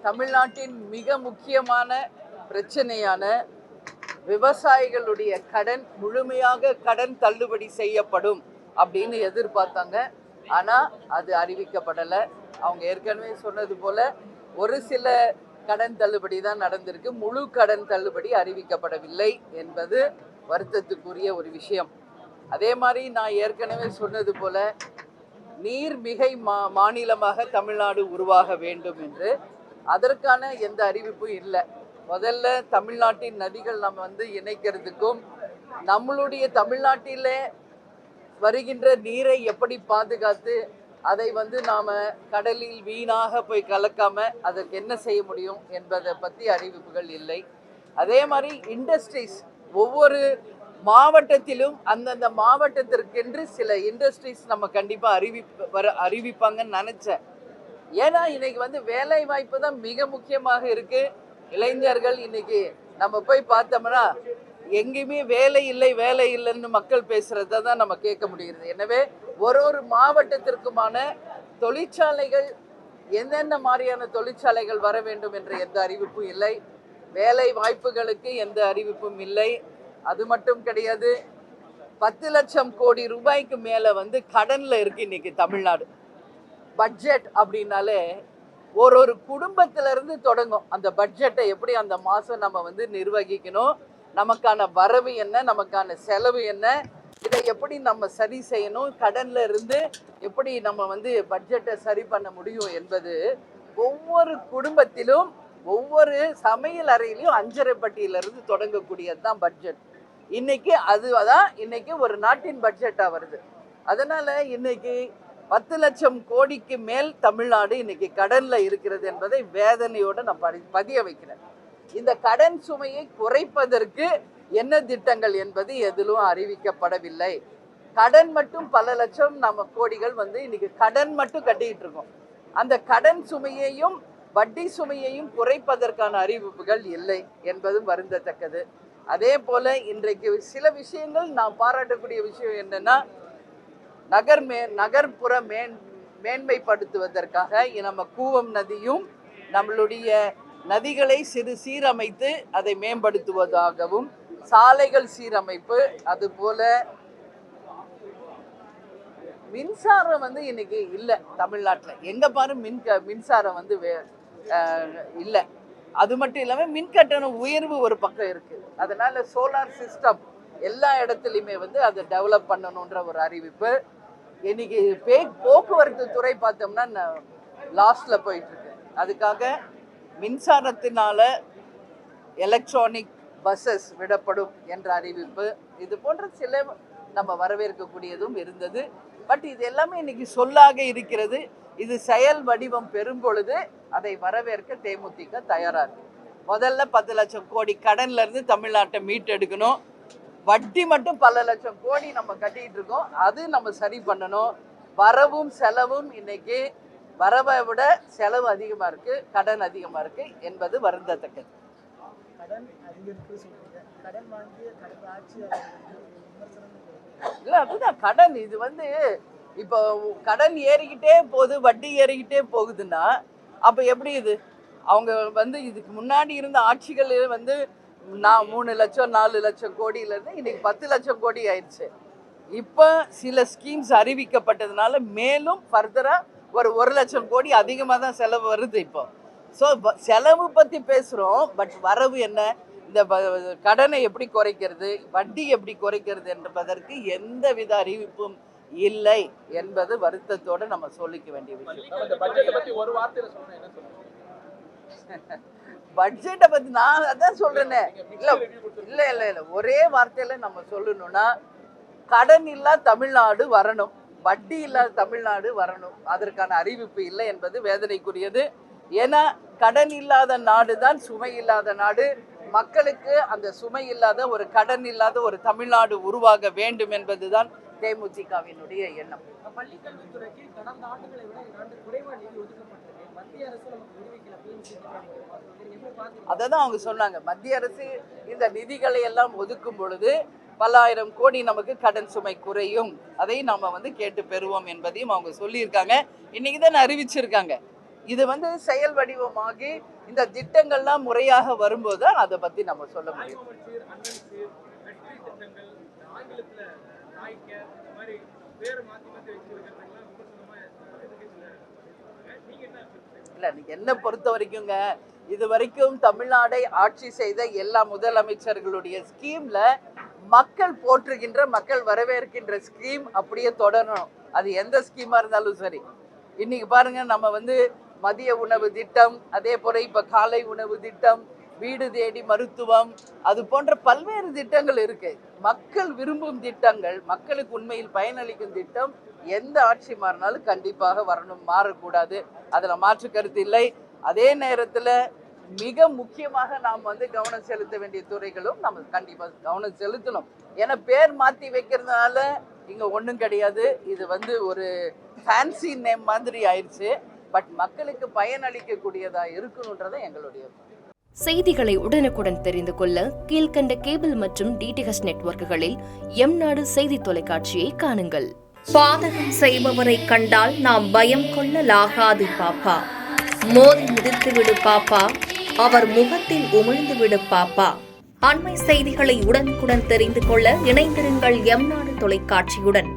தமிழ்நாட்டின் மிக முக்கியமான பிரச்சனையான விவசாயிகளுடைய கடன் முழுமையாக கடன் தள்ளுபடி செய்யப்படும் அப்படின்னு எதிர்பார்த்தாங்க. ஆனால் அது அறிவிக்கப்படலை. அவங்க ஏற்கனவே சொன்னது போல ஒரு சில கடன் தள்ளுபடி தான் நடந்திருக்கு. முழு கடன் தள்ளுபடி அறிவிக்கப்படவில்லை என்பது வருத்தத்துக்குரிய ஒரு விஷயம். அதே மாதிரி நான் ஏற்கனவே சொன்னது போல நீர்மிகை மாநிலமாக தமிழ்நாடு உருவாக வேண்டும் என்று அதற்கான எந்த அறிவிப்பும் இல்லை. முதல்ல தமிழ்நாட்டின் நதிகள் நம்ம இணைக்கிறதுக்கும் நம்மளுடைய தமிழ்நாட்டிலே வருகின்ற நீரை எப்படி பாதுகாத்து அதை நாம் கடலில் வீணாக போய் கலக்காம அதற்கு என்ன செய்ய முடியும் என்பதை பற்றி அறிவிப்புகள் இல்லை. அதே மாதிரி இண்டஸ்ட்ரீஸ் ஒவ்வொரு மாவட்டத்திலும் அந்தந்த மாவட்டத்திற்கென்று சில இண்டஸ்ட்ரீஸ் நம்ம கண்டிப்பாக அறிவிப்பாங்கன்னு நினச்சேன். ஏன்னா இன்னைக்கு வேலை வாய்ப்பு தான் மிக முக்கியமாக இருக்கு. இளைஞர்கள் இன்னைக்கு நம்ம போய் பார்த்தோம்னா எங்கேயுமே வேலை இல்லைன்னு மக்கள் பேசுறத தான் நம்ம கேட்க முடிகிறது. எனவே ஒரு மாவட்டத்திற்குமான தொழிற்சாலைகள் என்னென்ன மாதிரியான தொழிற்சாலைகள் வர வேண்டும் என்ற எந்த அறிவிப்பும் இல்லை. வேலை வாய்ப்புகளுக்கு எந்த அறிவிப்பும் இல்லை. அது மட்டும் கிடையாது, 10 லட்சம் கோடி ரூபாய்க்கு மேலே கடனில் இருக்கு இன்னைக்கு தமிழ்நாடு. பட்ஜெட் அப்படின்னாலே ஒரு குடும்பத்திலிருந்து தொடங்கும். அந்த பட்ஜெட்டை எப்படி அந்த மாதம் நம்ம நிர்வகிக்கணும், நமக்கான வரவு என்ன, நமக்கான செலவு என்ன, இதை எப்படி நம்ம சரி செய்யணும், கடன்ல இருந்து எப்படி நம்ம பட்ஜெட்டை சரி பண்ண முடியும் என்பது ஒவ்வொரு குடும்பத்திலும் ஒவ்வொரு சமையல் அறையிலையும் 5.5 பட்டியிலிருந்து தொடங்கக்கூடியது தான் பட்ஜெட். இன்னைக்கு அதுதான் இன்னைக்கு ஒரு நாட்டின் பட்ஜெட்டாக வருது. அதனால இன்னைக்கு 10 லட்சம் கோடிக்கு மேல் தமிழ்நாடு இன்னைக்கு கடன்ல இருக்கிறது என்பதை வேதனையோடு நான் பதிய வைக்கிறேன். இந்த கடன் சுமையை குறைப்பதற்கு என்ன திட்டங்கள் என்பது எதிலும் அறிவிக்கப்படவில்லை. கடன் மட்டும் பல லட்சம் நம்ம கோடிகள் இன்னைக்கு கடன் மட்டும் கட்டிக்கிட்டு இருக்கோம். அந்த கடன் சுமையையும் வட்டி சுமையையும் குறைப்பதற்கான அறிவிப்புகள் இல்லை என்பதும் வருந்தத்தக்கது. அதே போல இன்றைக்கு சில விஷயங்கள் நான் பாராட்டக்கூடிய விஷயம் என்னன்னா, நகர்ப்புற மேன்மைப்படுத்துவதற்காக நம்ம கூவம் நதியும் நம்மளுடைய நதிகளை சீரமைத்து அதை மேம்படுத்துவதாகவும், சாலைகள் சீரமைப்பு, அதுபோல மின்சாரம் இன்னைக்கு இல்லை தமிழ்நாட்டில். எங்க பாரு மின்சாரம் இல்லை. அது மட்டும் இல்லாமல் மின்கட்டண உயர்வு ஒரு பக்கம் இருக்கு. அதனால சோலார் சிஸ்டம் எல்லா இடத்துலையுமே அதை டெவலப் பண்ணணுன்ற ஒரு அறிவிப்பு. இன்னைக்கு போக்குவரத்து துறை பார்த்தோம்னா லாஸ்ட்ல போயிட்டு இருக்கு. அதுக்காக மின்சாரத்தினால எலக்ட்ரானிக் பஸ்ஸஸ் விடப்படும் என்ற அறிவிப்பு, இது போன்ற சில நம்ம வரவேற்கக்கூடியதும் இருந்தது. பட் இது எல்லாமே இன்னைக்கு சொல்லாக இருக்கிறது. இது செயல் வடிவம் பெறும் பொழுது அதை வரவேற்க தேமுதிக தயாரா இருக்கு. முதல்ல 10 லட்சம் கோடி கடன்ல இருந்து தமிழ்நாட்டை மீட்டெடுக்கணும். வட்டி மட்டும் பல லட்சம் கோடி நம்ம கட்டிட்டு இருக்கோம், அது நம்ம சரி பண்ணணும். வரவும் செலவும் இன்னைக்கு வரவை விட செலவு அதிகமா இருக்கு, கடன் அதிகமா இருக்கு என்பது வருந்தத்தக்கது. இல்ல அதுதான் கடன். இது இப்போ கடன் ஏறிக்கிட்டே போகுது, வட்டி ஏறிக்கிட்டே போகுதுன்னா அப்ப எப்படி இது? அவங்க இதுக்கு முன்னாடி இருந்த ஆட்சிகள் 3 லட்சம் 4 லட்சம் கோடியிலேருந்து இன்னைக்கு 10 லட்சம் கோடி ஆயிடுச்சு. இப்போ சில ஸ்கீம்ஸ் அறிவிக்கப்பட்டதுனால மேலும் ஃபர்தராக ஒரு 1 லட்சம் கோடி அதிகமாக தான் செலவு வருது இப்போ. ஸோ செலவு பற்றி பேசுகிறோம், பட் வரவு என்ன? இந்த கடனை எப்படி குறைக்கிறது, வட்டி எப்படி குறைக்கிறது என்பதற்கு எந்த வித அறிவிப்பும் இல்லை என்பது வருத்தத்தோடு நம்ம சொல்லிக்க வேண்டிய விஷயம். பட்ஜெட்டை பத்தி நான் அதான் சொல்றேனே. இல்ல ஒரே வார்த்தையில நம்ம சொல்லணும்னா, கடன் இல்லா தமிழ்நாடு வரணும், வட்டி இல்லாத தமிழ்நாடு வரணும். அதற்கான அறிவிப்பு இல்லை என்பது வேதனைக்குரியது. ஏன்னா கடன் இல்லாத நாடு தான் சுமை இல்லாத நாடு. மக்களுக்கு அந்த சுமை இல்லாத ஒரு கடன் இல்லாத ஒரு தமிழ்நாடு உருவாக வேண்டும் என்பதுதான் தேமுதிகவினுடைய எண்ணம். பள்ளிக்கல்வித்துறைக்கு கடந்த ஆண்டுகளை விட இந்த குறைவா நிதி ஒதுக்கப்பட்டிருக்கு. மத்திய அரசு நமக்கு அதான் அவங்க சொன்னாங்க. மத்திய அரசு இந்த நிதிகளை எல்லாம் ஒதுக்கும் பொழுது பல்லாயிரம் கோடி நமக்கு கடன் சுமை குறையும், அதை நம்ம கேட்டு பெறுவோம் என்பதையும் அவங்க சொல்லியிருக்காங்க. இன்னைக்கு தான் அறிவிச்சிருக்காங்க. இது வந்து செயல் வடிவமாகி இந்த திட்டங்கள்லாம் முறையாக வரும்போது தான் அதை பத்தி நம்ம சொல்ல முடியும். இல்ல, என்னை பொறுத்த வரைக்குங்க, இது வரைக்கும் தமிழ்நாடை ஆட்சி செய்த எல்லா முதலமைச்சர்களுடைய ஸ்கீம்ல மக்கள் போற்றுகின்ற, மக்கள் வரவேற்கின்ற ஸ்கீம் அப்படியே தொடரணும். அது எந்த ஸ்கீமா இருந்தாலும் சரி. இன்னைக்கு பாருங்க, நம்ம வந்து மதிய உணவு திட்டம், அதே போல இப்ப காலை உணவு திட்டம், வீடு தேடி மருத்துவம், அது போன்ற பல்வேறு திட்டங்கள் இருக்கு. மக்கள் விரும்பும் திட்டங்கள், மக்களுக்கு உண்மையில் பயனளிக்கும் திட்டம் எந்த ஆட்சி மாறினாலும் கண்டிப்பாக வரணும், மாறக்கூடாது. அதுல மாற்று கருத்து இல்லை. அதே நேரத்துல மிக முக்கியமாக நாம் வந்து கவனம் செலுத்த வேண்டிய துறைகளும் நம்ம கண்டிப்பா கவனம் செலுத்தணும். ஏன்னா பேர் மாத்தி வைக்கிறதுனால இங்க ஒண்ணும் கிடையாது. இது வந்து ஒரு ஃபேன்சி நேம் மாதிரி ஆயிடுச்சு. பட் மக்களுக்கு பயனளிக்க கூடியதா இருக்கணும்ன்றதை எங்களுடைய. செய்திகளை உடனுக்குடன் தெரிந்து கொள்ள கீழ்கண்ட கேபிள் மற்றும் DTH நெட்வொர்க்குகளில் எம்நாடு செய்தி தொலைக்காட்சியை காணுங்கள். பாதகம் செய்பவரை கண்டால் நாம் பயம் கொள்ளலாகாது பாப்பா. மோதி மிதித்துவிடு பாப்பா, அவர் முகத்தில் உமிழ்ந்துவிடு பாப்பா. அண்மை செய்திகளை உடனுக்குடன் தெரிந்து கொள்ள இணைந்திருங்கள் எம்நாடு தொலைக்காட்சியுடன்.